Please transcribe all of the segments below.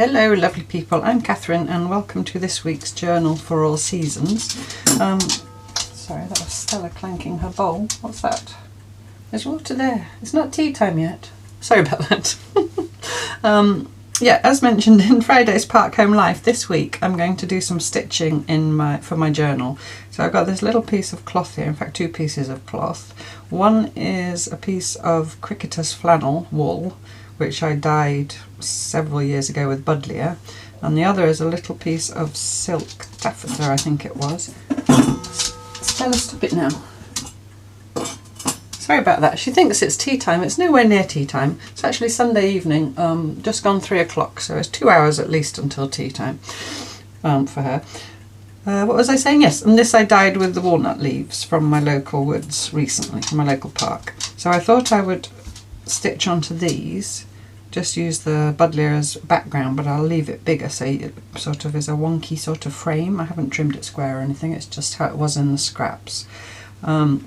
Hello lovely people, I'm Catherine and welcome to this week's journal for all seasons. Sorry, that was Stella clanking her bowl. What's that? There's water there. It's not tea time yet. Sorry about that. Yeah, as mentioned in Friday's Park Home Life, this week I'm going to do some stitching for my journal. So I've got this little piece of cloth here, in fact two pieces of cloth. One is a piece of cricketer's flannel wool, which I dyed several years ago with buddleia, and the other is a little piece of silk taffeta, I think it was. Stella, stop it now. Sorry about that. She thinks it's tea time. It's nowhere near tea time. It's actually Sunday evening, just gone 3 o'clock, so it's 2 hours at least until tea time for her. What was I saying? Yes, and this I dyed with the walnut leaves from my local woods recently, from my local park. So I thought I would stitch onto these, just use the buddleia as background, but I'll leave it bigger so it sort of is a wonky sort of frame. I haven't trimmed it square or anything, it's just how it was in the scraps. And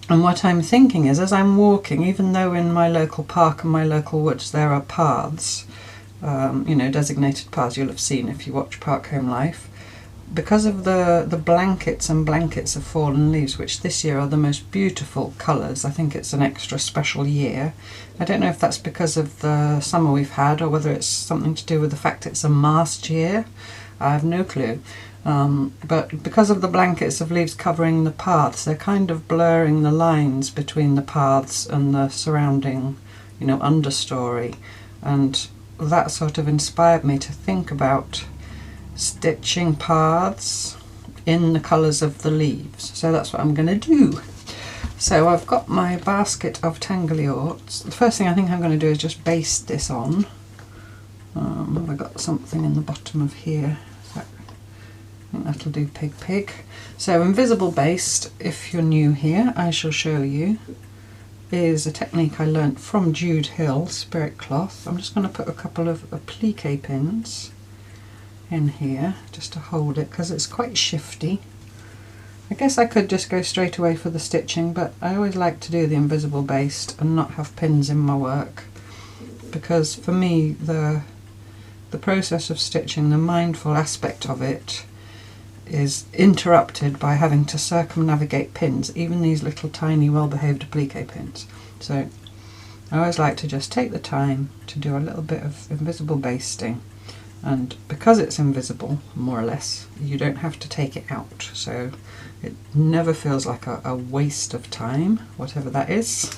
what I'm thinking is, as I'm walking, even though in my local park and my local woods there are paths, you know, designated paths you'll have seen if you watch Park Home Life, because of the blankets and blankets of fallen leaves, which this year are the most beautiful colours, I think it's an extra special year. I don't know if that's because of the summer we've had or whether it's something to do with the fact it's a mast year. I have no clue. But because of the blankets of leaves covering the paths, they're kind of blurring the lines between the paths and the surrounding, you know, understory. And that sort of inspired me to think about stitching paths in the colours of the leaves. So that's what I'm going to do. So I've got my basket of Tangley-Orts. The first thing I think I'm going to do is just baste this on. Have I got something in the bottom of here? I think that'll do pig. So invisible baste, if you're new here, I shall show you, is a technique I learnt from Jude Hill, Spirit Cloth. I'm just going to put a couple of applique pins in here just to hold it because it's quite shifty. I guess I could just go straight away for the stitching, but I always like to do the invisible baste and not have pins in my work, because for me the process of stitching, the mindful aspect of it, is interrupted by having to circumnavigate pins, even these little tiny well-behaved applique pins. So I always like to just take the time to do a little bit of invisible basting, and because it's invisible, more or less, you don't have to take it out, so it never feels like a waste of time, whatever that is.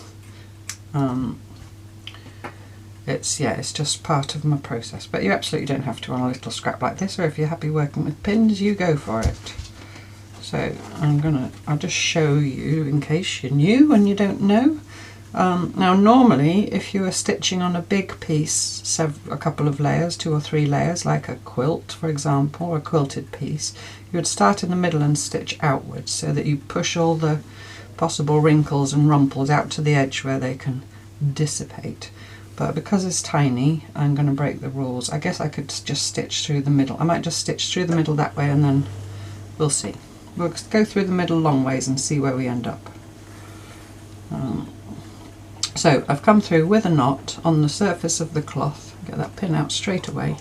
It's just part of my process, but you absolutely don't have to on a little scrap like this, or if you're happy working with pins, you go for it. So I'll just show you in case you're new and you don't know. Now normally if you were stitching on a big piece, a couple of layers, 2 or 3 layers, like a quilt for example, or a quilted piece, you would start in the middle and stitch outwards so that you push all the possible wrinkles and rumples out to the edge where they can dissipate. But because it's tiny, I'm going to break the rules. I guess I could just stitch through the middle. I might just stitch through the middle that way and then we'll see. We'll go through the middle long ways and see where we end up. So I've come through with a knot on the surface of the cloth. Get that pin out straight away.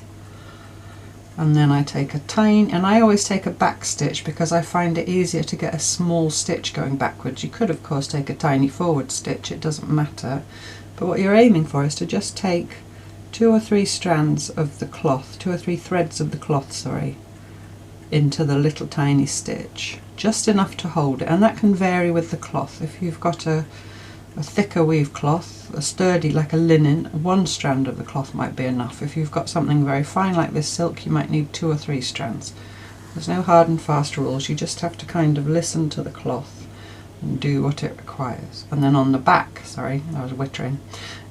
And then I take a tiny, and I always take a back stitch because I find it easier to get a small stitch going backwards. You could of course take a tiny forward stitch, it doesn't matter. But what you're aiming for is to just take 2 or 3 strands of the cloth, 2 or 3 threads of the cloth, sorry, into the little tiny stitch. Just enough to hold it, and that can vary with the cloth. If you've got a thicker weave cloth, a sturdy like a linen, 1 strand of the cloth might be enough. If you've got something very fine like this silk, you might need 2 or 3 strands. There's no hard and fast rules, you just have to kind of listen to the cloth and do what it requires. And then on the back, sorry, I was wittering,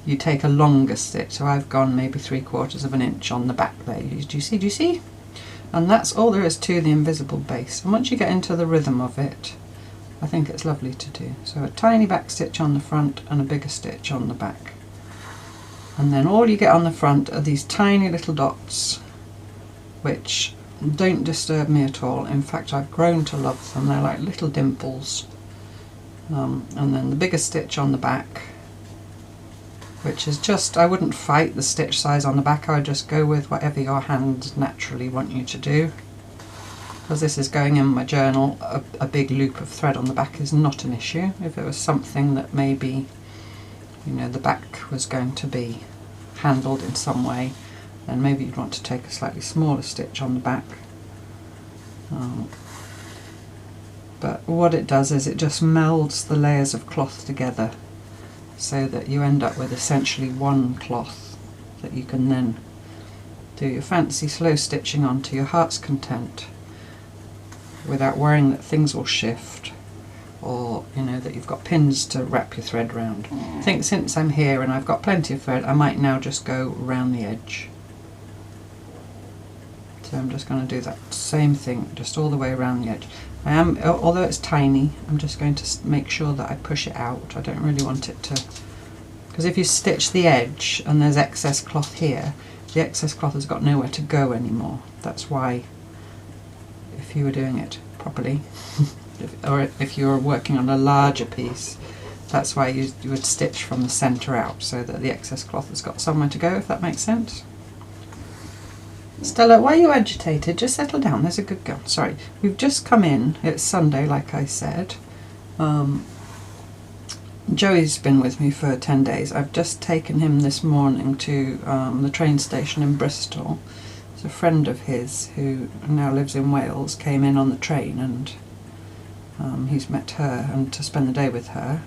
you take a longer stitch. So I've gone maybe 3/4 of an inch on the back there. Do you see? And that's all there is to the invisible base. And once you get into the rhythm of it, I think it's lovely to do. So a tiny back stitch on the front and a bigger stitch on the back. And then all you get on the front are these tiny little dots, which don't disturb me at all. In fact, I've grown to love them. They're like little dimples. And then the bigger stitch on the back, which is just, I wouldn't fight the stitch size on the back, I would just go with whatever your hands naturally want you to do. Because this is going in my journal, a big loop of thread on the back is not an issue. If it was something that maybe, you know, the back was going to be handled in some way, then maybe you'd want to take a slightly smaller stitch on the back. But what it does is it just melds the layers of cloth together so that you end up with essentially one cloth that you can then do your fancy slow stitching on to your heart's content, without worrying that things will shift, or you know that you've got pins to wrap your thread round. I think since I'm here and I've got plenty of thread, I might now just go round the edge. So I'm just going to do that same thing, just all the way around the edge. I am, although it's tiny, I'm just going to make sure that I push it out. I don't really want it to, because if you stitch the edge and there's excess cloth here, the excess cloth has got nowhere to go anymore. That's why, if you were doing it properly, or if you were working on a larger piece, that's why you would stitch from the centre out, so that the excess cloth has got somewhere to go, if that makes sense. Stella, why are you agitated? Just settle down, there's a good girl. Sorry, we've just come in, it's Sunday like I said. Joey's been with me for 10 days. I've just taken him this morning to the train station in Bristol. It's a friend of his who now lives in Wales, came in on the train, and he's met her and to spend the day with her.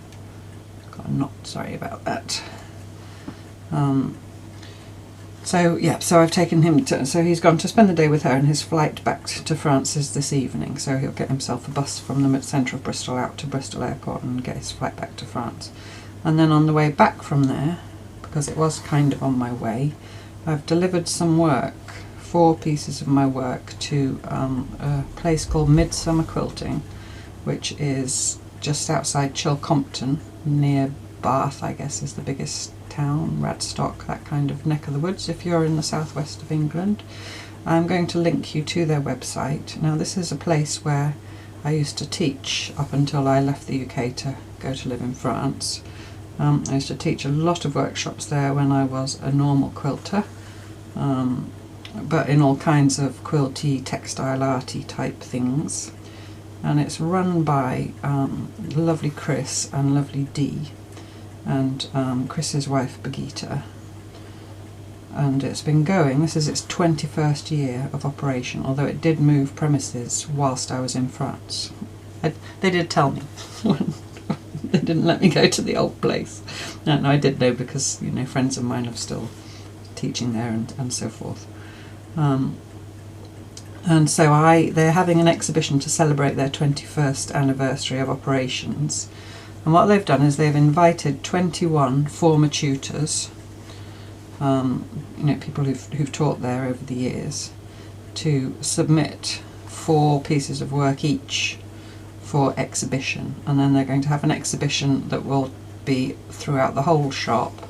Got a knot, sorry about that. So yeah, so I've taken him to, so he's gone to spend the day with her, and his flight back to France is this evening, so he'll get himself a bus from the centre of Bristol out to Bristol Airport and get his flight back to France. And then on the way back from there, because it was kind of on my way, I've delivered some work, 4 pieces of my work, to a place called Midsummer Quilting, which is just outside Chilcompton, near Bath, I guess is the biggest town, Radstock, that kind of neck of the woods if you're in the southwest of England. I'm going to link you to their website. Now this is a place where I used to teach up until I left the UK to go to live in France. I used to teach a lot of workshops there when I was a normal quilter, but in all kinds of quilty, textile, arty type things. And it's run by lovely Chris and lovely Dee, and Chris's wife Birgitta, and it's been going, this is its 21st year of operation, although it did move premises whilst I was in France. They did tell me. They didn't let me go to the old place. No, I did know, because you know, friends of mine are still teaching there and so forth. And so they're having an exhibition to celebrate their 21st anniversary of operations. And what they've done is they've invited 21 former tutors, you know, people who've taught there over the years, to submit 4 pieces of work each for exhibition. And then they're going to have an exhibition that will be throughout the whole shop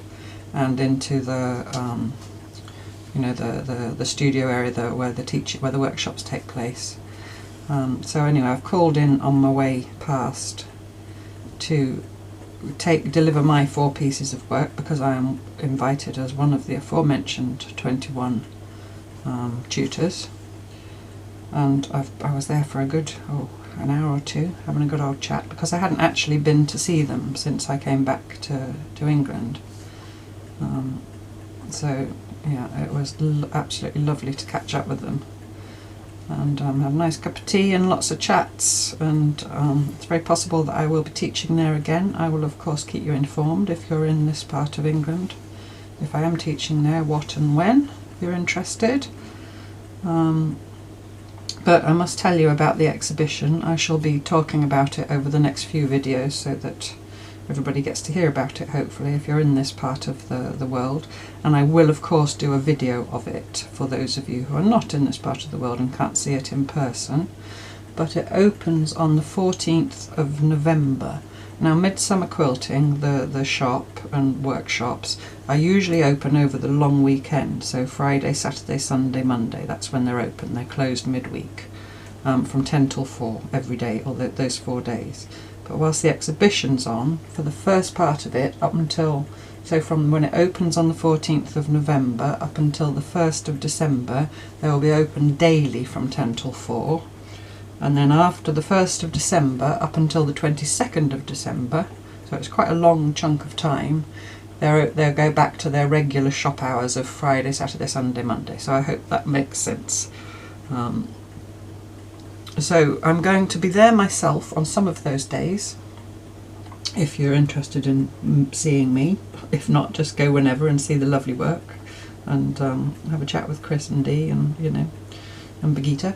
and into the you know, the studio area where the workshops take place. So anyway, I've called in on my way past to deliver my 4 pieces of work, because I am invited as one of the aforementioned 21 tutors, and I was there for a good an hour or 2 having a good old chat, because I hadn't actually been to see them since I came back to England. So yeah, it was absolutely lovely to catch up with them and have a nice cup of tea and lots of chats, and it's very possible that I will be teaching there again. I will of course keep you informed if you're in this part of England, if I am teaching there, what and when, if you're interested. But I must tell you about the exhibition. I shall be talking about it over the next few videos so that everybody gets to hear about it, hopefully, if you're in this part of the world. And I will of course do a video of it for those of you who are not in this part of the world and can't see it in person. But it opens on the 14th of November. Now Midsummer Quilting, the shop and workshops, are usually open over the long weekend, so Friday, Saturday, Sunday, Monday, that's when they're open. They're closed midweek, from 10 till 4 every day, or those 4 days. But whilst the exhibition's on, for the first part of it, up until So from when it opens on the 14th of November up until the 1st of December, they will be open daily from 10 till 4. And then after the 1st of December up until the 22nd of December, so it's quite a long chunk of time, they'll go back to their regular shop hours of Friday, Saturday, Sunday, Monday. So I hope that makes sense. So I'm going to be there myself on some of those days, if you're interested in seeing me. If not, just go whenever and see the lovely work, and have a chat with Chris and Dee and, you know, and Birgitta.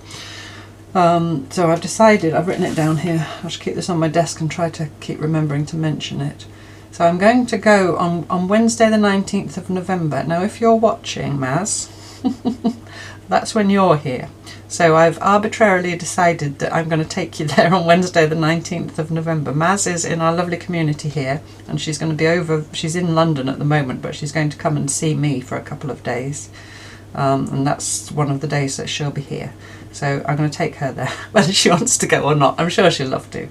So I've decided, I've written it down here, I should keep this on my desk and try to keep remembering to mention it. So I'm going to go on Wednesday the 19th of November. Now if you're watching, Maz, that's when you're here. So I've arbitrarily decided that I'm going to take you there on Wednesday the 19th of November. Maz is in our lovely community here, and she's going to be over, she's in London at the moment, but she's going to come and see me for a couple of days. And that's one of the days that she'll be here. So I'm going to take her there, whether she wants to go or not. I'm sure she'll love to.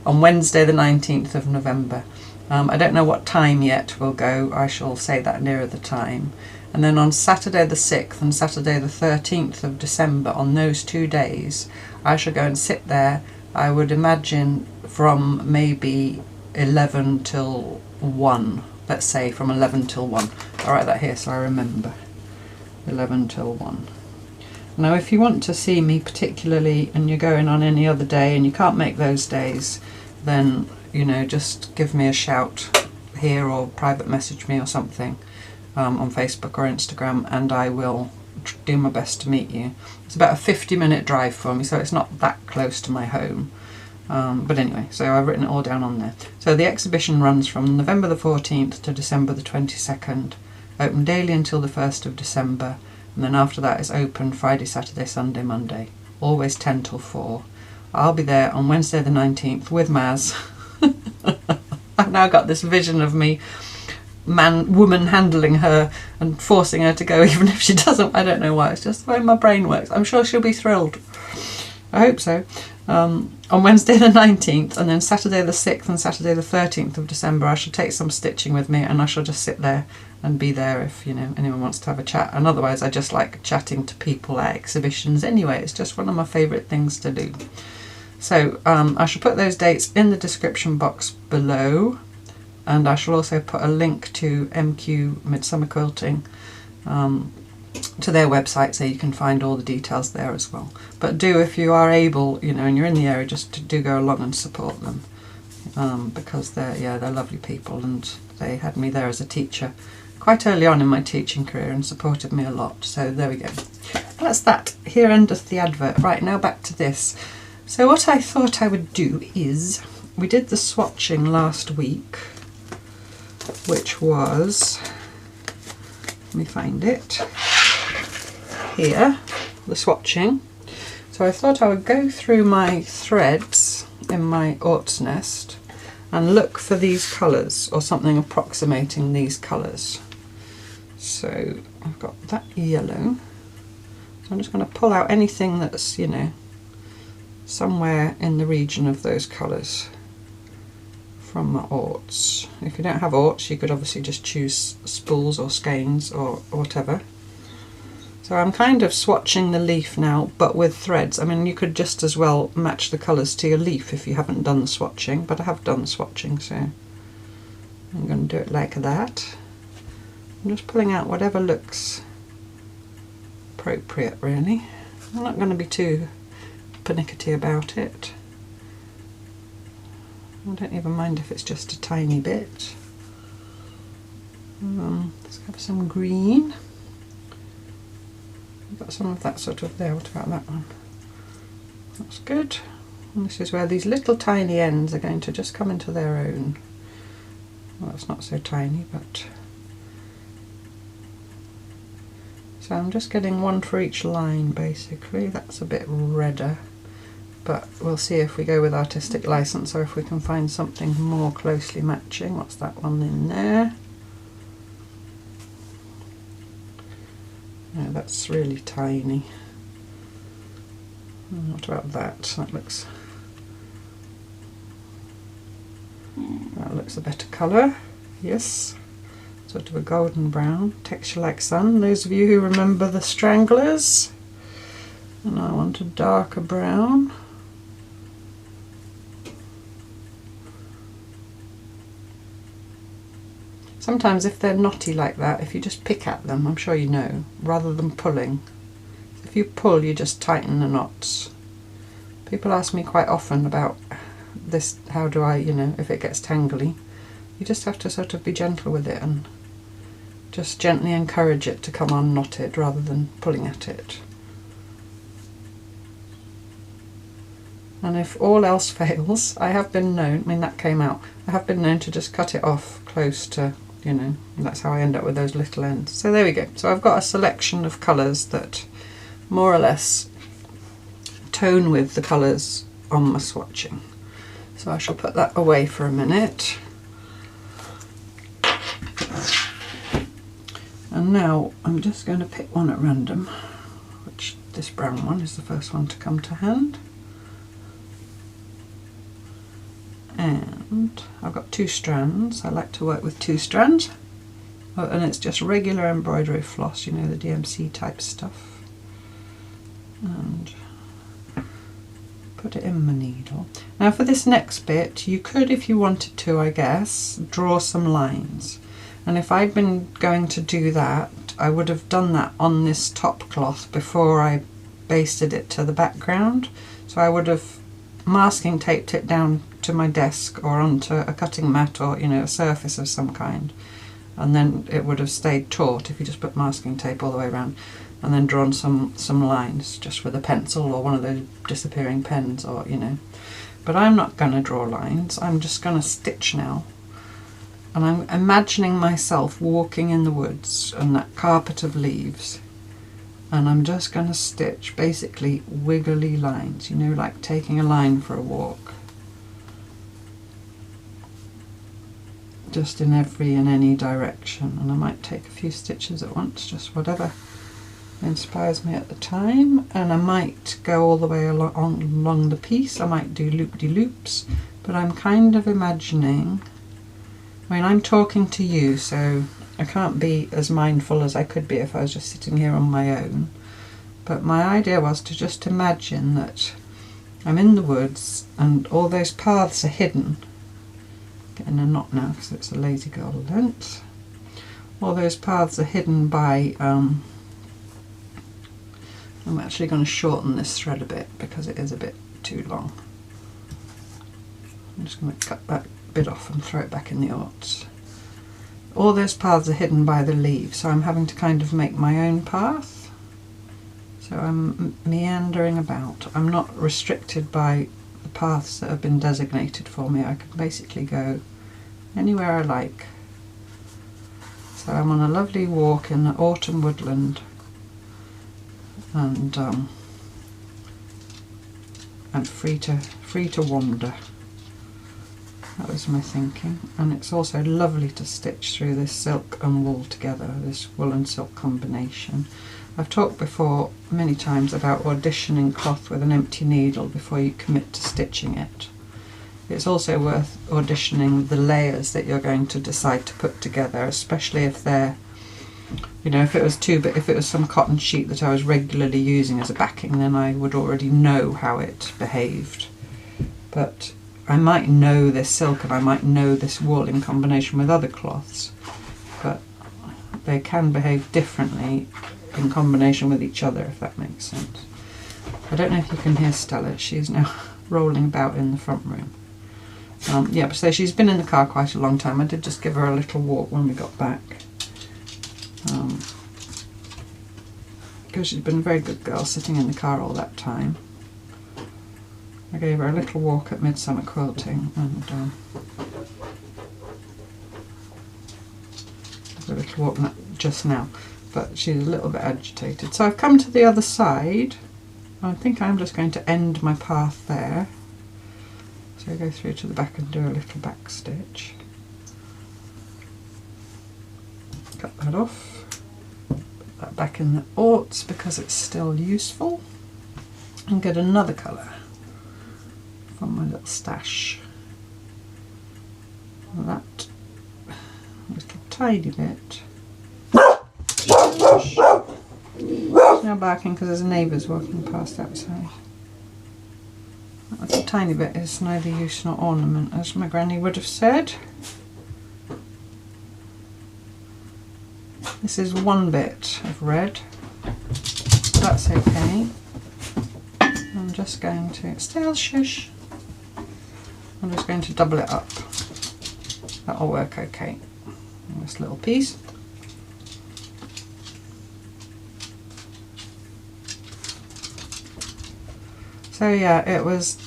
On Wednesday the 19th of November. I don't know what time yet we'll go. I shall say that nearer the time. And then on Saturday the 6th and Saturday the 13th of December, on those 2 days, I shall go and sit there, I would imagine from maybe 11 till 1. Let's say from 11 till 1. I'll write that here so I remember. 11 till 1. Now if you want to see me particularly and you're going on any other day and you can't make those days, then, you know, just give me a shout here or private message me or something. On Facebook or Instagram, and I will do my best to meet you. It's about a 50-minute drive for me, so it's not that close to my home. But anyway, so I've written it all down on there. So the exhibition runs from November the 14th to December the 22nd, open daily until the 1st of December, and then after that it's open Friday, Saturday, Sunday, Monday, always 10 till 4. I'll be there on Wednesday the 19th with Maz. I've now got this vision of me woman handling her and forcing her to go even if she doesn't. I don't know why, it's just the way my brain works. I'm sure she'll be thrilled. I hope so. On Wednesday the 19th and then Saturday the 6th and Saturday the 13th of December I shall take some stitching with me, and I shall just sit there and be there if, you know, anyone wants to have a chat. And otherwise I just like chatting to people at exhibitions anyway. It's just one of my favourite things to do. So I shall put those dates in the description box below. And I shall also put a link to MQ Midsummer Quilting to their website, so you can find all the details there as well. But do, if you are able, you know, and you're in the area, just do go along and support them, because they're lovely people, and they had me there as a teacher quite early on in my teaching career and supported me a lot. So there we go. That's that. Here endeth the advert. Right, now back to this. So what I thought I would do is, we did the swatching last week, which was, let me find it, here, the swatching. So I thought I would go through my threads in my Ort's Nest and look for these colours, or something approximating these colours. So I've got that yellow, so I'm just going to pull out anything that's, you know, somewhere in the region of those colours from my Orts. If you don't have Orts, you could obviously just choose spools or skeins or whatever. So I'm kind of swatching the leaf now, but with threads. I mean, you could just as well match the colours to your leaf if you haven't done the swatching, but I have done the swatching, so I'm going to do it like that. I'm just pulling out whatever looks appropriate, really. I'm not going to be too pernickety about it. I don't even mind if it's just a tiny bit. Let's have some green. I've got some of that sort of there. What about that one? That's good. And this is where these little tiny ends are going to just come into their own. Well, it's not so tiny, but... So I'm just getting one for each line, basically. That's a bit redder. But we'll see if we go with artistic license or if we can find something more closely matching. What's that one in there? No, that's really tiny. What about that? That looks a better colour. Yes, sort of a golden brown, texture like sun, those of you who remember the Stranglers. And I want a darker brown. Sometimes if they're knotty like that, if you just pick at them, I'm sure you know, rather than pulling. If you pull, you just tighten the knots. People ask me quite often about this, how do I, you know, if it gets tangly. You just have to sort of be gentle with it and just gently encourage it to come unknotted rather than pulling at it. And if all else fails, I have been known, I mean that came out, I have been known to just cut it off close to, you know, and that's how I end up with those little ends. So there we go. So I've got a selection of colours that more or less tone with the colours on my swatching. So I shall put that away for a minute. And now I'm just going to pick one at random, which this brown one is the first one to come to hand. And I've got 2 strands. I like to work with 2 strands. Oh, and it's just regular embroidery floss, you know, the DMC type stuff. And put it in my needle. Now for this next bit, you could, if you wanted to, I guess, draw some lines. And if I'd been going to do that, I would have done that on this top cloth before I basted it to the background. So I would have masking taped it down to my desk or onto a cutting mat or, you know, a surface of some kind, and then it would have stayed taut if you just put masking tape all the way around, and then drawn some lines just with a pencil or one of those disappearing pens, or, you know. But I'm not going to draw lines, I'm just going to stitch now. And I'm imagining myself walking in the woods and that carpet of leaves, and I'm just going to stitch basically wiggly lines, you know, like taking a line for a walk. Just in every and any direction, and I might take a few stitches at once, just whatever inspires me at the time. And I might go all the way along the piece, I might do loop-de-loops, but I'm kind of imagining, I mean, I'm talking to you, so I can't be as mindful as I could be if I was just sitting here on my own, but my idea was to just imagine that I'm in the woods and all those paths are hidden. Getting a knot now because it's a lazy girl length. All those paths are hidden by, I'm actually going to shorten this thread a bit because it is a bit too long. I'm just going to cut that bit off and throw it back in the aughts. All those paths are hidden by the leaves, so I'm having to kind of make my own path. So I'm meandering about. I'm not restricted by the paths that have been designated for me. I can basically go anywhere I like. So I'm on a lovely walk in the autumn woodland, and free to wander. That was my thinking. And it's also lovely to stitch through this silk and wool together, this wool and silk combination. I've talked before many times about auditioning cloth with an empty needle before you commit to stitching it. It's also worth auditioning the layers that you're going to decide to put together, especially if they're, you know, if it was some cotton sheet that I was regularly using as a backing, then I would already know how it behaved. But I might know this silk and I might know this wool in combination with other cloths, but they can behave differently in combination with each other, if that makes sense. I don't know if you can hear Stella, she's now rolling about in the front room. Yeah, so she's been in the car quite a long time. I did just give her a little walk when we got back, because she's been a very good girl sitting in the car all that time. I gave her a little walk at Midsummer quilting, and a little walk just now, but she's a little bit agitated. So I've come to the other side. I think I'm just going to end my path there. So I go through to the back and do a little back stitch. Cut that off. Put that back in the aughts because it's still useful. And get another colour from my little stash. That little tiny bit. There's no barking because there's neighbours walking past outside. That little tiny bit is neither use nor ornament, as my granny would have said. This is one bit of red. That's okay. I'm just going to, still shush. I'm just going to double it up. That'll work okay. This little piece. So yeah, it was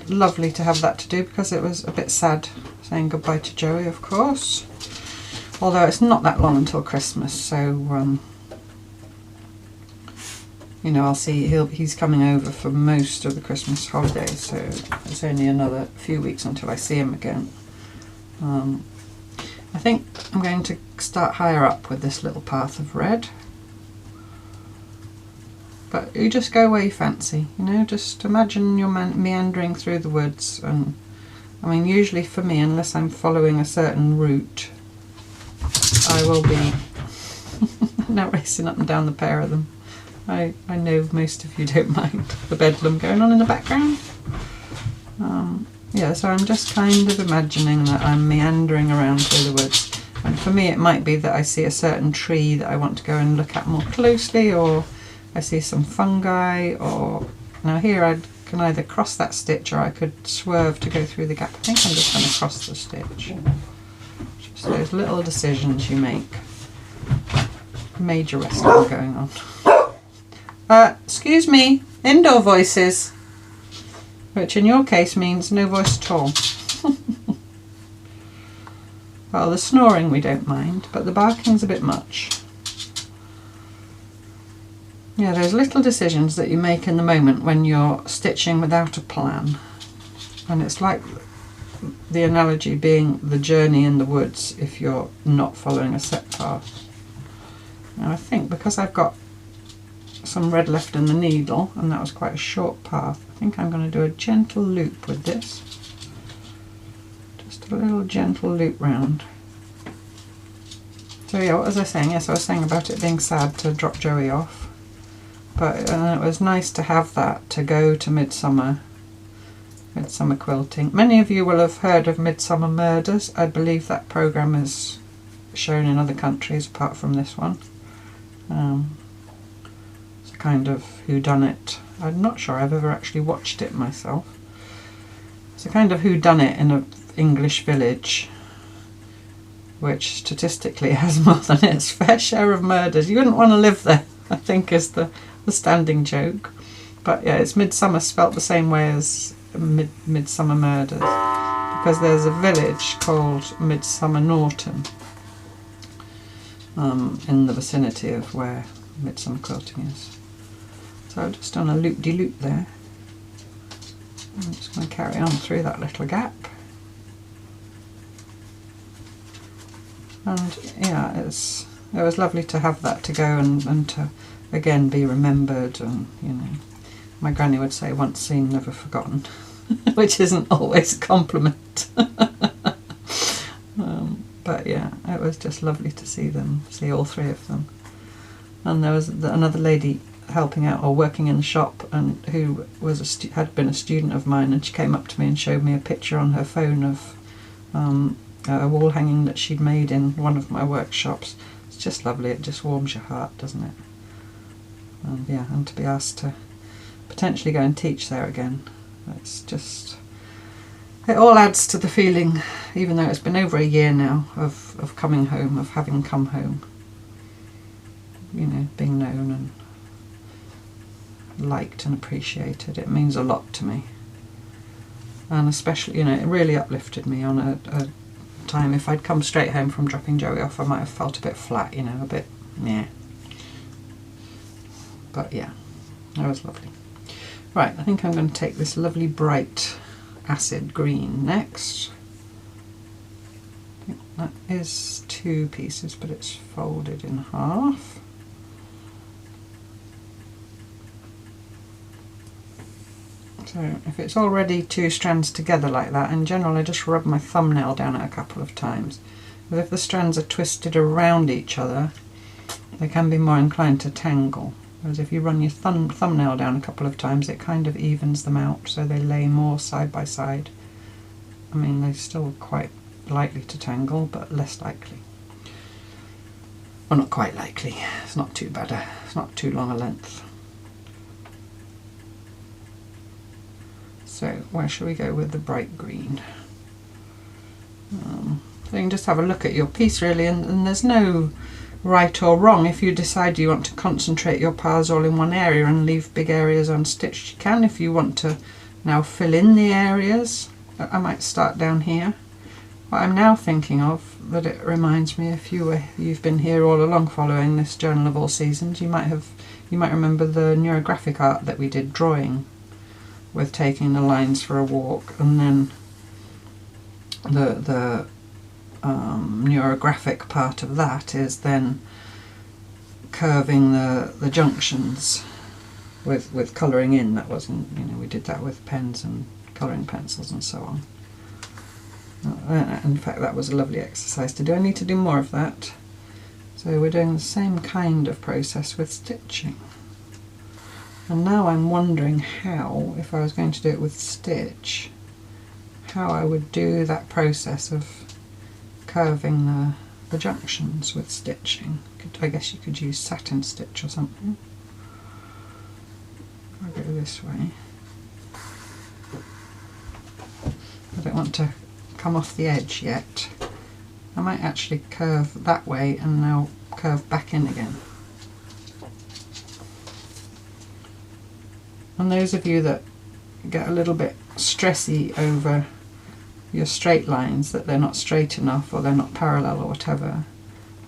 lovely to have that to do because it was a bit sad saying goodbye to Joey, of course. Although it's not that long until Christmas, so you know, I'll see. He's coming over for most of the Christmas holidays, so it's only another few weeks until I see him again. I think I'm going to start higher up with this little path of red. But you just go where you fancy, you know, just imagine you're meandering through the woods, and I mean usually for me, unless I'm following a certain route, I will be now racing up and down the pair of them. I know most of you don't mind the bedlam going on in the background. Yeah, so I'm just kind of imagining that I'm meandering around through the woods, and for me it might be that I see a certain tree that I want to go and look at more closely, or I see some fungi, or now here I can either cross that stitch or I could swerve to go through the gap. I think I'm just going to cross the stitch. Just those little decisions you make. Major wrestling going on. Excuse me, indoor voices, which in your case means no voice at all. Well, the snoring we don't mind, but the barking's a bit much. Yeah, those little decisions that you make in the moment when you're stitching without a plan. And it's like the analogy being the journey in the woods if you're not following a set path. Now I think because I've got some red left in the needle, and that was quite a short path, I think I'm going to do a gentle loop with this. Just a little gentle loop round. So yeah, what was I saying? Yes, I was saying about it being sad to drop Joey off. But it was nice to have that to go to Midsummer quilting. Many of you will have heard of Midsummer Murders. I believe that programme is shown in other countries apart from this one. It's a kind of whodunit. I'm not sure I've ever actually watched it myself. It's a kind of whodunit in an English village, which statistically has more than its fair share of murders. You wouldn't want to live there, I think, is the standing joke. But yeah, it's Midsummer spelt the same way as Midsummer Murders, because there's a village called Midsummer Norton in the vicinity of where Midsummer quilting is. So I've just done a loop-de-loop there. I'm just going to carry on through that little gap. And yeah, it was lovely to have that to go and to again be remembered, and you know, my granny would say once seen never forgotten, which isn't always a compliment. But yeah, it was just lovely to see all three of them. And there was another lady helping out or working in the shop, and who was had been a student of mine, and she came up to me and showed me a picture on her phone of a wall hanging that she'd made in one of my workshops. It's just lovely. It just warms your heart, doesn't it? And yeah, and to be asked to potentially go and teach there again, it's just, it all adds to the feeling, even though it's been over a year now of coming home, of having come home, you know, being known and liked and appreciated. It means a lot to me, and especially, you know, it really uplifted me on a time. If I'd come straight home from dropping Joey off, I might have felt a bit flat, you know, a bit meh. But yeah, that was lovely. Right, I think I'm going to take this lovely bright acid green next. I think that is 2 pieces, but it's folded in half. So if it's already 2 strands together like that, in general I just rub my thumbnail down it a couple of times, But if the strands are twisted around each other, they can be more inclined to tangle. Whereas if you run your thumbnail down a couple of times, it kind of evens them out, so they lay more side by side. I mean, they're still quite likely to tangle, but less likely. Well, not quite likely. It's not too bad. It's not too long a length. So where shall we go with the bright green? So you can just have a look at your piece really, and there's no right or wrong. If you decide you want to concentrate your paths all in one area and leave big areas unstitched, you can. If you want to now fill in the areas, I might start down here. What I'm now thinking of, that it reminds me, if you've been here all along following this Journal of All Seasons, you might remember the neurographic art that we did, drawing, with taking the lines for a walk, and then the neurographic part of that is then curving the junctions with colouring in. That wasn't, we did that with pens and colouring pencils and so on. In fact, that was a lovely exercise to do. I need to do more of that. So we're doing the same kind of process with stitching. And now I'm wondering how, if I was going to do it with stitch, how I would do that process of curving the junctions with stitching. I guess you could use satin stitch or something. I'll go this way. I don't want to come off the edge yet. I might actually curve that way and now curve back in again. And those of you that get a little bit stressy over your straight lines, that they're not straight enough or they're not parallel or whatever,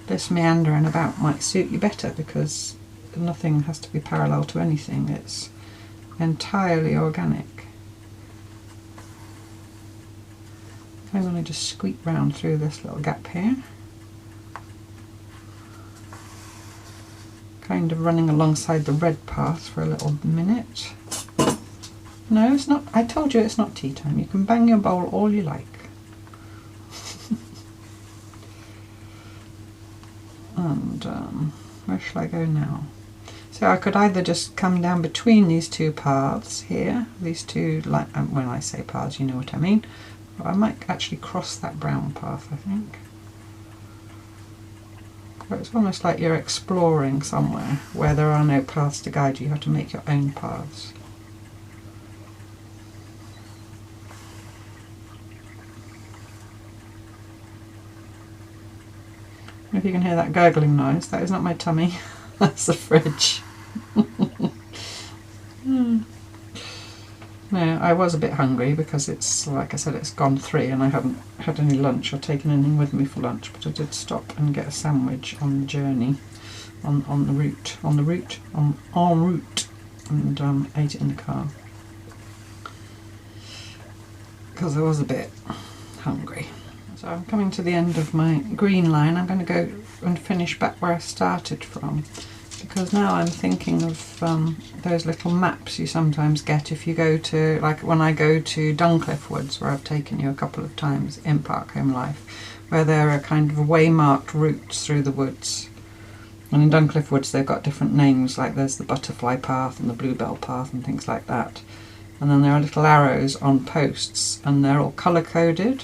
this meandering about might suit you better, because nothing has to be parallel to anything. It's entirely organic. I'm going to just squeak round through this little gap here, kind of running alongside the red path for a little minute. No, it's not. I told you it's not tea time. You can bang your bowl all you like. And where shall I go now? So I could either just come down between these two paths here, these two, like when I say paths, you know what I mean. I might actually cross that brown path, I think. But it's almost like you're exploring somewhere where there are no paths to guide you. You have to make your own paths. If you can hear that gurgling noise, that is not my tummy, that's the fridge. No, I was a bit hungry because it's, like I said, it's gone 3 and I haven't had any lunch or taken anything with me for lunch, but I did stop and get a sandwich on the journey, en route, and ate it in the car because I was a bit hungry. So I'm coming to the end of my green line. I'm going to go and finish back where I started from, because now I'm thinking of those little maps you sometimes get if you go to, like when I go to Duncliffe Woods, where I've taken you a couple of times in Park Home Life, where there are kind of waymarked routes through the woods. And in Duncliffe Woods they've got different names, like there's the Butterfly Path and the Bluebell Path and things like that. And then there are little arrows on posts and they're all colour coded.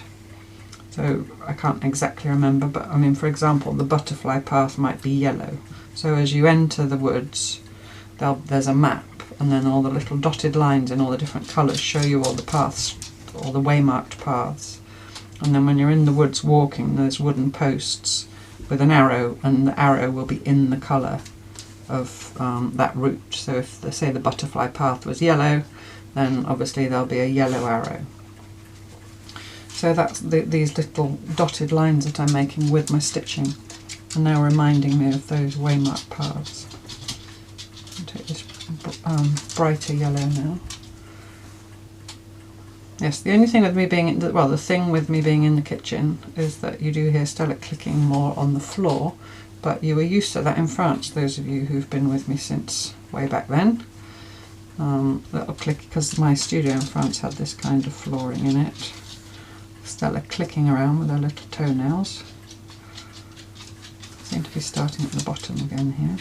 So I can't exactly remember, but I mean, for example, the Butterfly Path might be yellow. So as you enter the woods, there's a map, and then all the little dotted lines in all the different colours show you all the paths, all the waymarked paths. And then when you're in the woods walking, there's wooden posts with an arrow, and the arrow will be in the colour of that route. So if, say, the Butterfly Path was yellow, then obviously there'll be a yellow arrow. So that's these little dotted lines that I'm making with my stitching are now reminding me of those waymarked paths. I'll take this brighter yellow now. Yes, the only thing with me being, the thing with me being in the kitchen is that you do hear Stella clicking more on the floor, but you were used to that in France, those of you who've been with me since way back then. Little click, because my studio in France had this kind of flooring in it. Stella clicking around with her little toenails. seem to be starting at the bottom again here.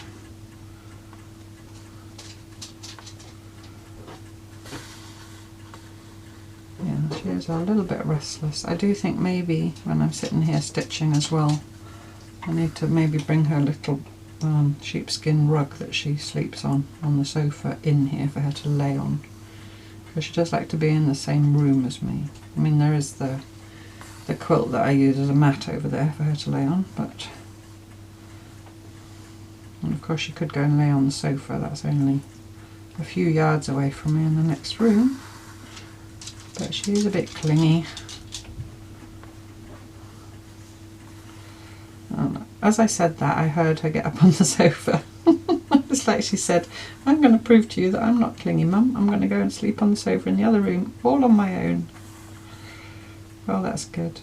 Yeah, she is a little bit restless. I do think maybe when I'm sitting here stitching as well, I need to maybe bring her little sheepskin rug that she sleeps on the sofa in here for her to lay on, because she does like to be in the same room as me. I mean, there is the quilt that I use as a mat over there for her to lay on, but and of course she could go and lay on the sofa. That's only a few yards away from me in the next room, but she's a bit clingy. As I said that, I heard her get up on the sofa. It's like she said, I'm going to prove to you that I'm not clingy, Mum. I'm going to go and sleep on the sofa in the other room, all on my own. Well, that's good.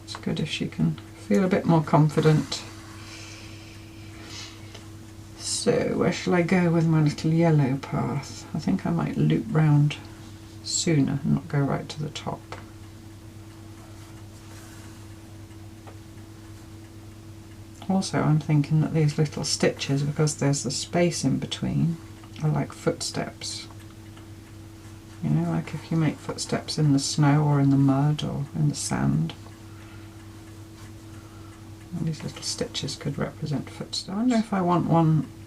It's good if she can feel a bit more confident. So, where shall I go with my little yellow path? I think I might loop round sooner and not go right to the top. Also, I'm thinking that these little stitches, because there's the space in between, are like footsteps. You know, like if you make footsteps in the snow or in the mud or in the sand. And these little stitches could represent footsteps. I wonder if I want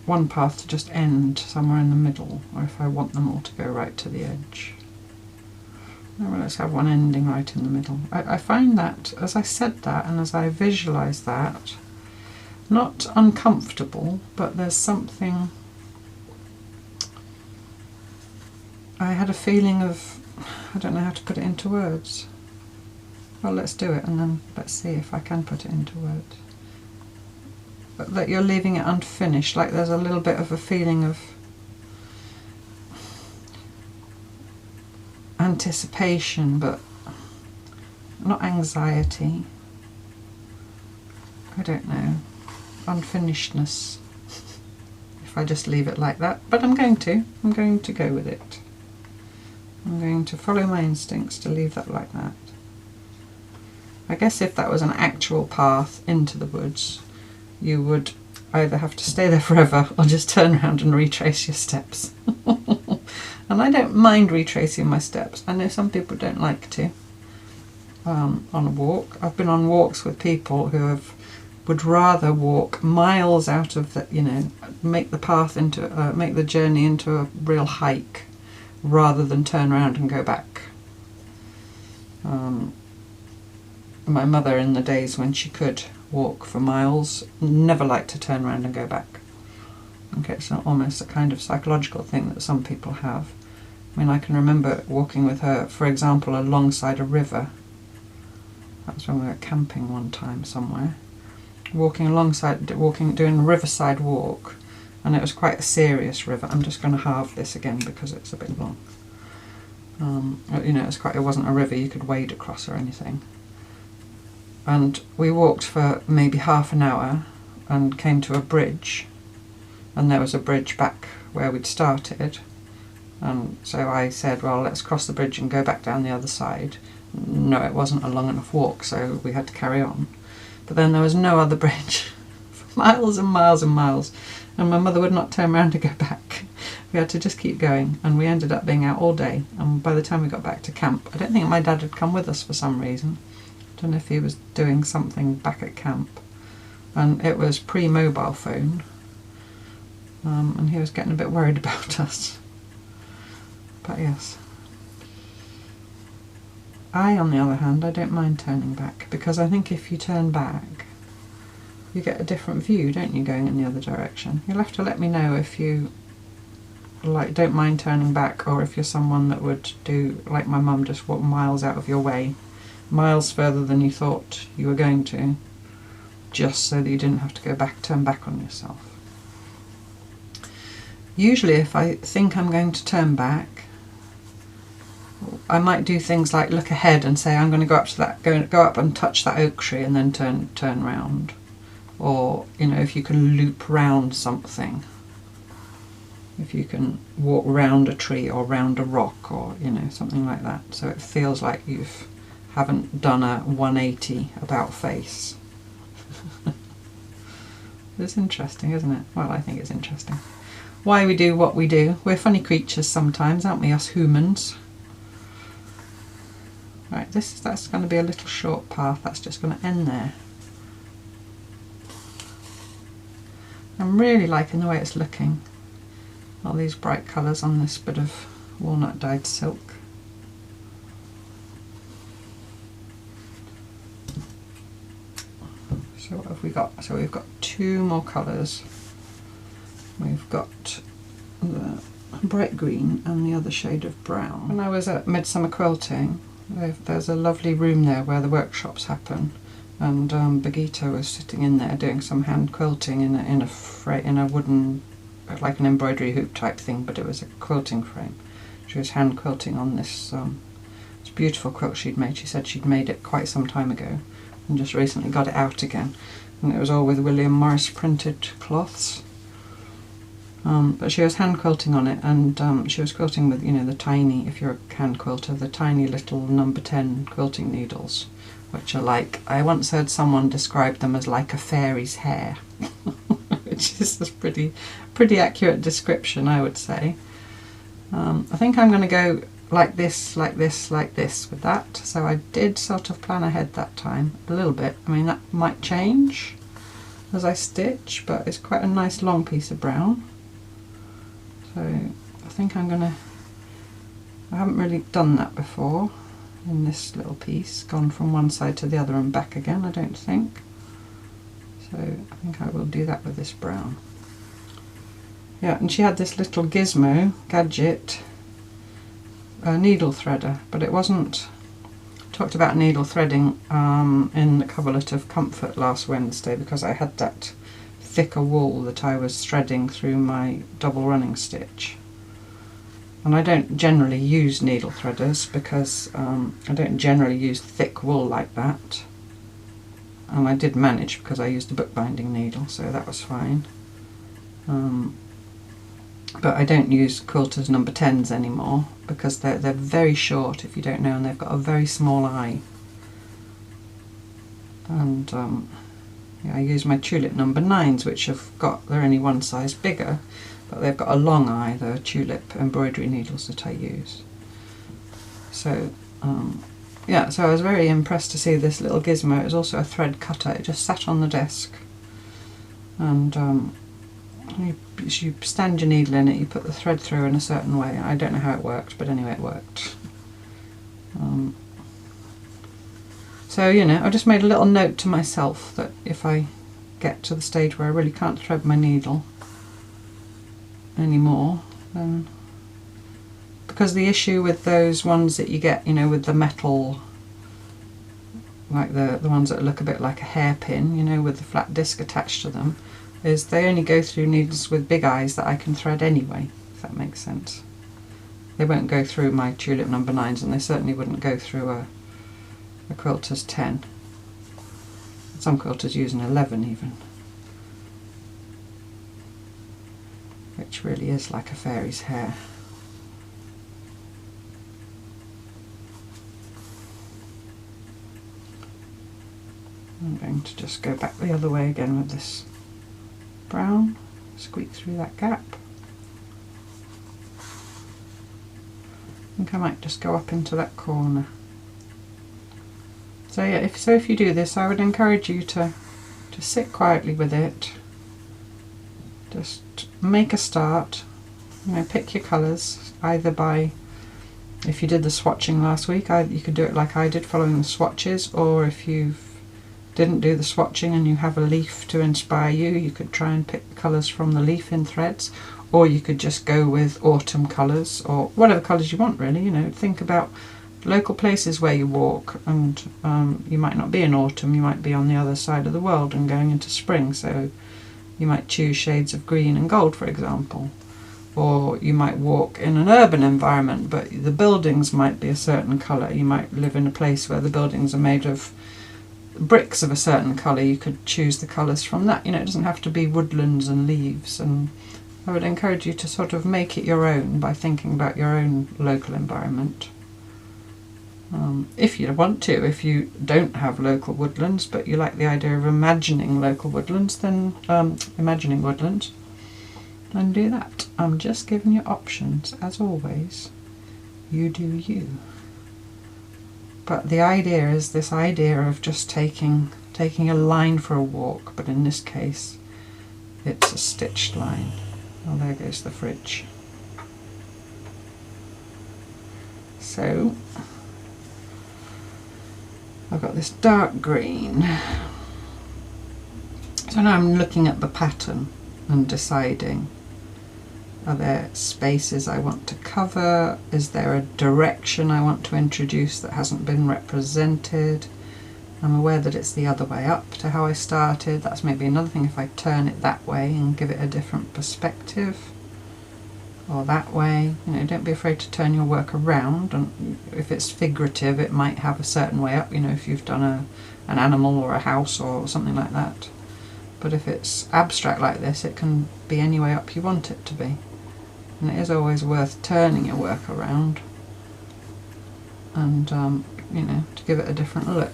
one path to just end somewhere in the middle, or if I want them all to go right to the edge. Well, let's have one ending right in the middle. I find that, as I said that and as I visualised that, not uncomfortable, but there's something, I had a feeling of, I don't know how to put it into words. Well, let's do it and then let's see if I can put it into words. But that you're leaving it unfinished, like there's a little bit of a feeling of anticipation, but not anxiety. I don't know. Unfinishedness, if I just leave it like that, but I'm going to go with it. I'm going to follow my instincts to leave that like that. I guess if that was an actual path into the woods, you would either have to stay there forever or just turn around and retrace your steps. And I don't mind retracing my steps. I know some people don't like to on a walk. I've been on walks with people who would rather walk miles out of the, you know, make the path into, make the journey into a real hike, rather than turn around and go back. My mother, in the days when she could walk for miles, never liked to turn around and go back. Okay, it's almost a kind of psychological thing that some people have. I mean, I can remember walking with her, for example, alongside a river. That was when we were camping one time somewhere. Doing a riverside walk, and it was quite a serious river. I'm just going to halve this again because it's a bit long. You know, it wasn't a river you could wade across or anything. And we walked for maybe half an hour and came to a bridge, and there was a bridge back where we'd started. And so I said, well, let's cross the bridge and go back down the other side. No, it wasn't a long enough walk, so we had to carry on. But then there was no other bridge for miles and miles and miles, and my mother would not turn around to go back. We had to just keep going, and we ended up being out all day. And by the time we got back to camp, I don't think my dad had come with us for some reason. I don't know if he was doing something back at camp, and it was pre-mobile phone, and he was getting a bit worried about us. But yes. On the other hand, I don't mind turning back, because I think if you turn back, you get a different view, don't you, going in the other direction. You'll have to let me know if you don't mind turning back, or if you're someone that would do, like my mum, just walk miles out of your way, miles further than you thought you were going to, just so that you didn't have to turn back on yourself. Usually if I think I'm going to turn back, I might do things like look ahead and say I'm going to go up to that, go up and touch that oak tree and then turn round. Or, you know, if you can loop round something, if you can walk round a tree or round a rock, or, you know, something like that, so it feels like you haven't done a 180 about face. It's interesting, isn't it? Well, I think it's interesting. Why we do what we do. We're funny creatures sometimes, aren't we, us humans? Right, that's going to be a little short path. That's just going to end there. I'm really liking the way it's looking. All these bright colours on this bit of walnut dyed silk. So what have we got? So we've got 2 more colours. We've got the bright green and the other shade of brown. When I was at Midsummer Quilting, there's a lovely room there where the workshops happen, and Birgitta was sitting in there doing some hand quilting in a wooden, like an embroidery hoop type thing, but it was a quilting frame. She was hand quilting on this beautiful quilt she'd made. She said she'd made it quite some time ago and just recently got it out again, and it was all with William Morris printed cloths. But she was hand quilting on it, and she was quilting with, you know, the tiny, if you're a hand quilter, the tiny little number 10 quilting needles, which are like, I once heard someone describe them as like a fairy's hair, which is a pretty accurate description, I would say. I think I'm going to go like this, like this, like this with that. So I did sort of plan ahead that time a little bit. I mean, that might change as I stitch, but it's quite a nice long piece of brown. So I think I'm gonna, I haven't really done that before in this little piece, gone from one side to the other and back again, I don't think. So I think I will do that with this brown. Yeah, and she had this little gizmo gadget, a needle threader, but it wasn't, talked about needle threading in the coverlet of Comfort last Wednesday, because I had that thicker wool that I was threading through my double running stitch. And I don't generally use needle threaders because I don't generally use thick wool like that. And I did manage because I used a bookbinding needle, so that was fine. But I don't use quilters number 10s anymore because they're very short, if you don't know, and they've got a very small eye. And yeah, I use my tulip number 9s, which they're only one size bigger, but they've got a long eye, the tulip embroidery needles that I use. So yeah, so I was very impressed to see this little gizmo. It was also a thread cutter. It just sat on the desk, and you stand your needle in it, you put the thread through in a certain way. I don't know how it worked, but anyway it worked. So, you know, I just made a little note to myself that if I get to the stage where I really can't thread my needle anymore, then, because the issue with those ones that you get, you know, with the metal, like the ones that look a bit like a hairpin, you know, with the flat disc attached to them, is they only go through needles with big eyes that I can thread anyway, if that makes sense. They won't go through my tulip number 9s, and they certainly wouldn't go through a quilter's 10. Some quilters use an 11 even, which really is like a fairy's hair. I'm going to just go back the other way again with this brown, squeak through that gap. I think I might just go up into that corner. So yeah, if you do this, I would encourage you to sit quietly with it. Just make a start. You know, pick your colours, either by, if you did the swatching last week, you could do it like I did, following the swatches, or if you didn't do the swatching and you have a leaf to inspire you, you could try and pick the colours from the leaf in threads, or you could just go with autumn colours, or whatever colours you want really. You know, think about local places where you walk, and you might not be in autumn, you might be on the other side of the world and going into spring, so you might choose shades of green and gold, for example. Or you might walk in an urban environment, but the buildings might be a certain colour. You might live in a place where the buildings are made of bricks of a certain colour. You could choose the colours from that. You know, it doesn't have to be woodlands and leaves, and I would encourage you to sort of make it your own by thinking about your own local environment. if you want to. If you don't have local woodlands but you like the idea of imagining local woodlands, then imagining woodlands, then do that. I'm just giving you options, as always. You do you. But the idea is this idea of just taking a line for a walk, but in this case it's a stitched line. Oh, there goes the fridge. So I've got this dark green. So now I'm looking at the pattern and deciding, are there spaces I want to cover? Is there a direction I want to introduce that hasn't been represented? I'm aware that it's the other way up to how I started. That's maybe another thing if I turn it that way and give it a different perspective. Or that way. You know, don't be afraid to turn your work around, and if it's figurative it might have a certain way up, you know, if you've done an animal or a house or something like that. But if it's abstract like this, it can be any way up you want it to be. And it is always worth turning your work around and you know, to give it a different look.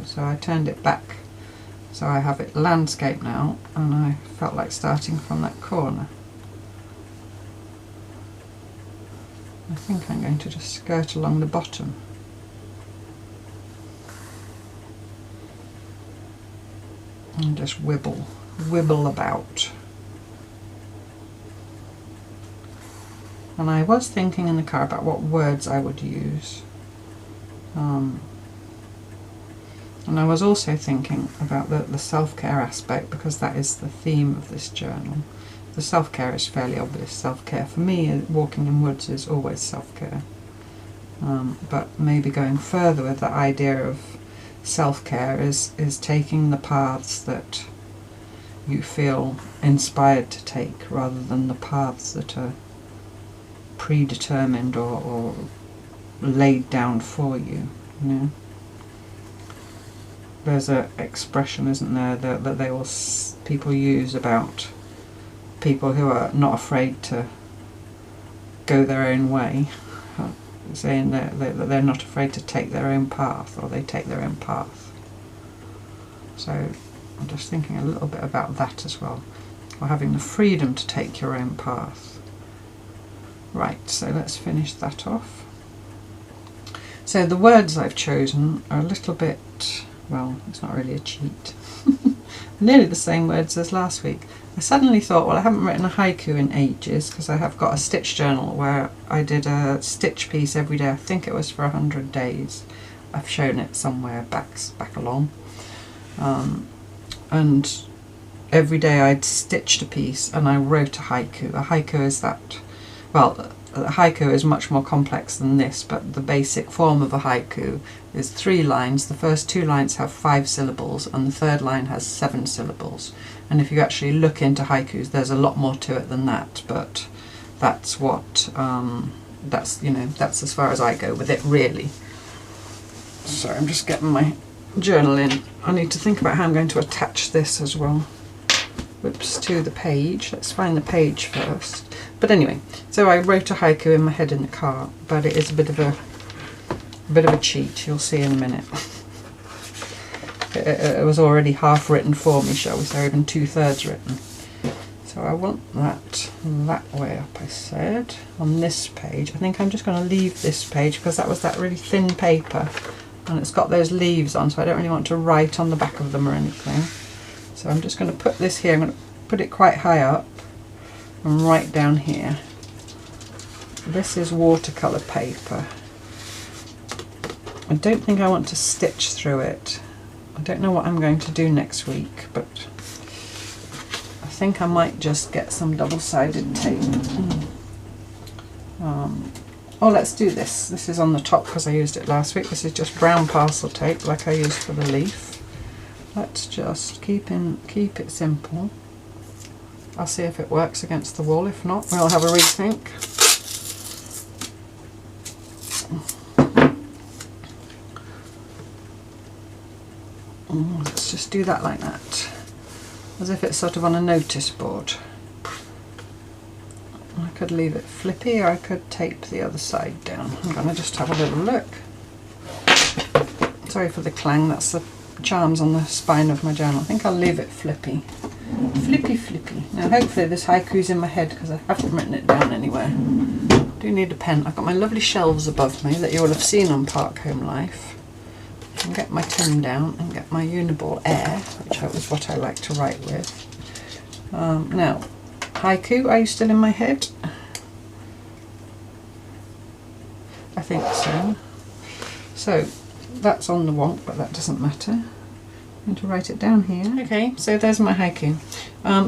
So I turned it back so I have it landscape now, and I felt like starting from that corner. I think I'm going to just skirt along the bottom. And just wibble about. And I was thinking in the car about what words I would use. And I was also thinking about the self-care aspect, because that is the theme of this journal. The self-care is fairly obvious. Self-care for me, walking in woods, is always self-care. But maybe going further with the idea of self-care is taking the paths that you feel inspired to take, rather than the paths that are predetermined or laid down for you. You know, there's an expression, isn't there, that people use about people who are not afraid to go their own way, saying that they're not afraid to take their own path, or they take their own path. So I'm just thinking a little bit about that as well, or having the freedom to take your own path. Right, so let's finish that off. So the words I've chosen are a little bit, well, it's not really a cheat. Nearly the same words as last week. I suddenly thought, well, I haven't written a haiku in ages, because I have got a stitch journal where I did a stitch piece every day. I think it was for 100 days. I've shown it somewhere back along. And every day I'd stitched a piece and I wrote a haiku. A haiku is that, well, a haiku is much more complex than this, but the basic form of a haiku is 3 lines. The first 2 lines have 5 syllables and the third line has 7 syllables. And if you actually look into haikus, there's a lot more to it than that, but that's what, that's as far as I go with it, really. So I'm just getting my journal in. I need to think about how I'm going to attach this as well. Whoops, to the page. Let's find the page first. But anyway, so I wrote a haiku in my head in the car, but it is a bit of a cheat. You'll see in a minute. It was already half written for me, shall we say, even 2/3 written. So I want that way up, I said, on this page. I think I'm just going to leave this page because that was that really thin paper and it's got those leaves on, so I don't really want to write on the back of them or anything. So I'm just going to put this here. I'm going to put it quite high up and right down here. This is watercolour paper. I don't think I want to stitch through it. I don't know what I'm going to do next week, but I think I might just get some double-sided tape. Oh, let's do this. This is on the top because I used it last week. This is just brown parcel tape like I used for the leaf. Let's just keep it simple. I'll see if it works against the wall. If not, we'll have a rethink. Let's just do that like that, as if it's sort of on a notice board. I could leave it flippy or I could tape the other side down. I'm going to just have a little look. Sorry for the clang, that's the charms on the spine of my journal. I think I'll leave it flippy. Flippy flippy. Now hopefully this haiku's in my head because I haven't written it down anywhere. I do need a pen. I've got my lovely shelves above me that you will have seen on Park Home Life. I can get my pen down and get my Uniball Air, which is what I like to write with. Now, haiku, are you still in my head? I think so. So, that's on the wonk, but that doesn't matter. I'm going to write it down here. Okay, so there's my haiku.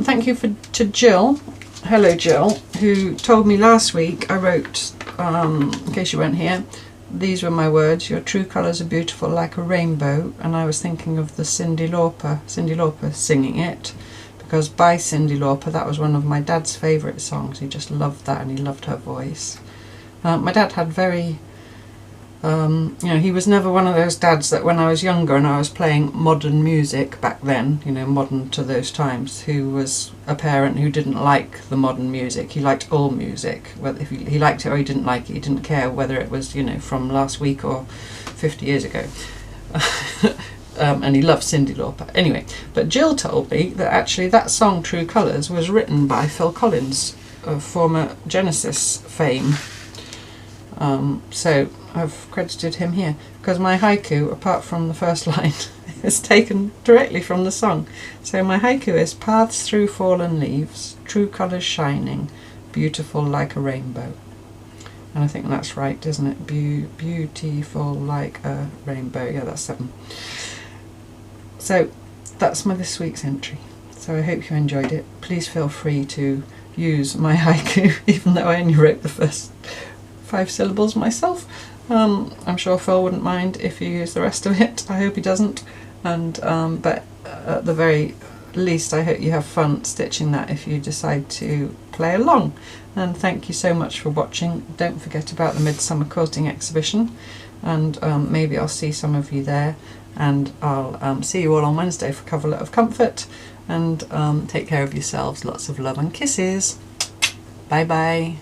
Thank you to Jill, hello Jill, who told me last week, I wrote, in case you weren't here, these were my words: your true colours are beautiful like a rainbow, and I was thinking of the Cyndi Lauper singing it, because by Cyndi Lauper, that was one of my dad's favourite songs. He just loved that and he loved her voice. My dad had very, you know, he was never one of those dads that when I was younger and I was playing modern music back then, you know, modern to those times, who was a parent who didn't like the modern music. He liked all music, whether if he liked it or he didn't like it. He didn't care whether it was, you know, from last week or 50 years ago. And he loved Cyndi Lauper. Anyway, but Jill told me that actually that song True Colours was written by Phil Collins of former Genesis fame. So I've credited him here because my haiku, apart from the first line, is taken directly from the song. So my haiku is: paths through fallen leaves, true colours shining, beautiful like a rainbow. And I think that's right, isn't it? Beautiful like a rainbow. Yeah, that's 7. So that's this week's entry. So I hope you enjoyed it. Please feel free to use my haiku, even though I only wrote the first 5 syllables myself. I'm sure Phil wouldn't mind if you use the rest of it. I hope he doesn't. And but at the very least, I hope you have fun stitching that if you decide to play along. And thank you so much for watching. Don't forget about the Midsummer Quilting exhibition, and maybe I'll see some of you there. And I'll see you all on Wednesday for Coverlet of Comfort. And take care of yourselves. Lots of love and kisses. Bye bye.